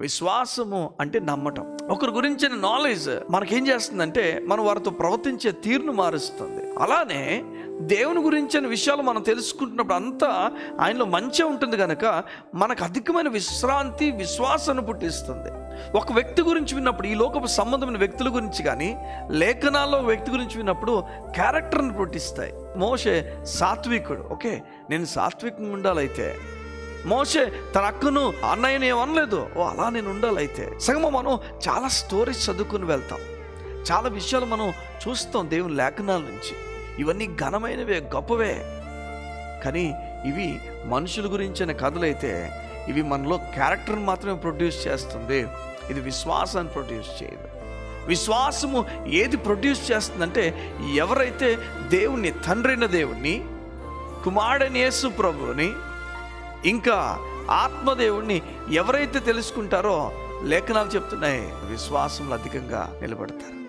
విశ్వాసము అంటే నమ్మటం. ఒకరి గురించిన నాలెడ్జ్ మనకేం చేస్తుందంటే మనం వారితో ప్రవర్తించే తీరును మారుస్తుంది. అలానే దేవుని గురించిన విషయాలు మనం తెలుసుకుంటున్నప్పుడు అంతా ఆయనలో మంచి ఉంటుంది కనుక మనకు అధికమైన విశ్రాంతి, విశ్వాసాన్ని పుట్టిస్తుంది. ఒక వ్యక్తి గురించి విన్నప్పుడు, ఈ లోకపు సంబంధమైన వ్యక్తుల గురించి కానీ లేఖనాల్లో వ్యక్తి గురించి విన్నప్పుడు క్యారెక్టర్ని పుట్టిస్తాయి. మోషే సాత్వికుడు, ఓకే నేను సాత్వికంగా ఉండాలైతే, మోషే తన అక్కను అన్నయ్యని ఏమనలేదు, అలా నేను ఉండాలైతే. సగం మనం చాలా స్టోరీస్ చదువుకుని వెళ్తాం, చాలా విషయాలు మనం చూస్తాం దేవుని లేఖనాల నుంచి. ఇవన్నీ ఘనమైనవే, గొప్పవే. కానీ ఇవి మనుషుల గురించిన కథలైతే ఇవి మనలో క్యారెక్టర్ని మాత్రమే ప్రొడ్యూస్ చేస్తుంది. ఇది విశ్వాసాన్ని ప్రొడ్యూస్ చేయదు. విశ్వాసము ఏది ప్రొడ్యూస్ చేస్తుందంటే, ఎవరైతే దేవుణ్ణి, తండ్రైన దేవుణ్ణి, కుమారుడైన యేసు ప్రభువుని, ఇంకా ఆత్మదేవుణ్ణి ఎవరైతే తెలుసుకుంటారో లేఖనాలు చెప్తున్నాయి, విశ్వాసంలో అధికంగా నిలబడతారు.